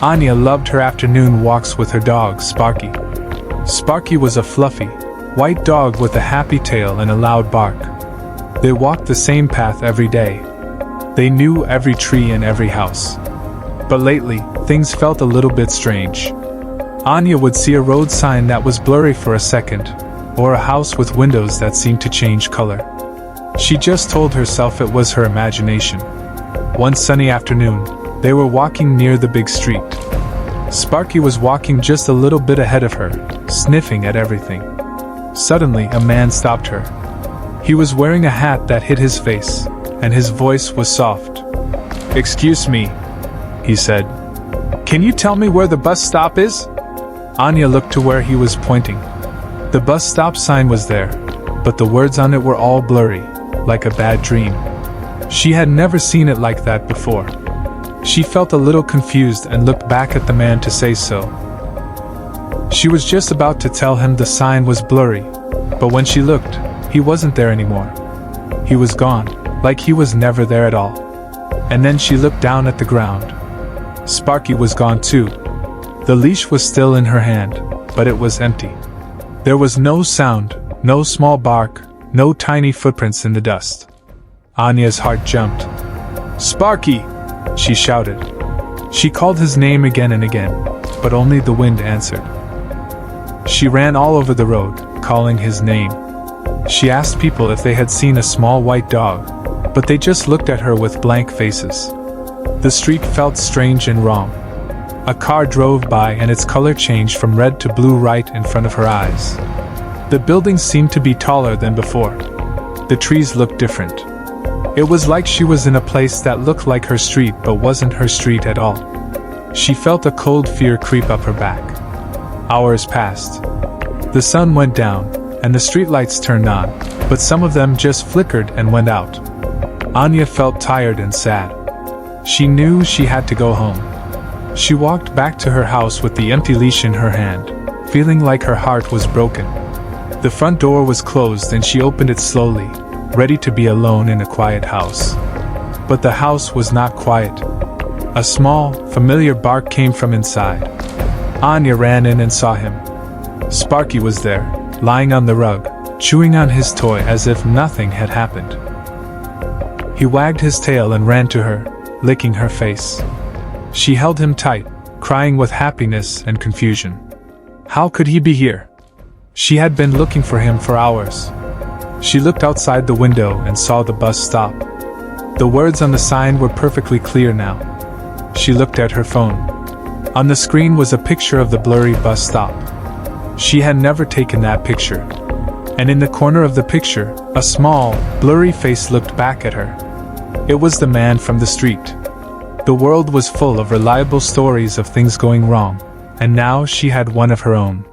Anya loved her afternoon walks with her dog, Sparky. Sparky was a fluffy, white dog with a happy tail and a loud bark. They walked the same path every day. They knew every tree and every house. But lately, things felt a little bit strange. Anya would see a road sign that was blurry for a second, or a house with windows that seemed to change color. She just told herself it was her imagination. One sunny afternoon, they were walking near the big street. Sparky was walking just a little bit ahead of her, sniffing at everything. Suddenly, a man stopped her. He was wearing a hat that hid his face, and his voice was soft. "Excuse me," he said. "Can you tell me where the bus stop is?" Anya looked to where he was pointing. The bus stop sign was there, but the words on it were all blurry, like a bad dream. She had never seen it like that before. She felt a little confused and looked back at the man to say so. She was just about to tell him the sign was blurry, but when she looked, he wasn't there anymore. He was gone, like he was never there at all. And then she looked down at the ground. Sparky was gone too. The leash was still in her hand, but it was empty. There was no sound, no small bark, no tiny footprints in the dust. Anya's heart jumped. "Sparky!" she shouted. She called his name again and again, but only the wind answered. She ran all over the road, calling his name. She asked people if they had seen a small white dog, but they just looked at her with blank faces. The street felt strange and wrong. A car drove by and its color changed from red to blue right in front of her eyes. The buildings seemed to be taller than before. The trees looked different. It was like she was in a place that looked like her street but wasn't her street at all. She felt a cold fear creep up her back. Hours passed. The sun went down, and the streetlights turned on, but some of them just flickered and went out. Anya felt tired and sad. She knew she had to go home. She walked back to her house with the empty leash in her hand, feeling like her heart was broken. The front door was closed and she opened it slowly, ready to be alone in a quiet house. But the house was not quiet. A small, familiar bark came from inside. Anya ran in and saw him. Sparky was there, lying on the rug, chewing on his toy as if nothing had happened. He wagged his tail and ran to her, licking her face. She held him tight, crying with happiness and confusion. How could he be here? She had been looking for him for hours. She looked outside the window and saw the bus stop. The words on the sign were perfectly clear now. She looked at her phone. On the screen was a picture of the blurry bus stop. She had never taken that picture. And in the corner of the picture, a small, blurry face looked back at her. It was the man from the street. The world was full of reliable stories of things going wrong, and now she had one of her own.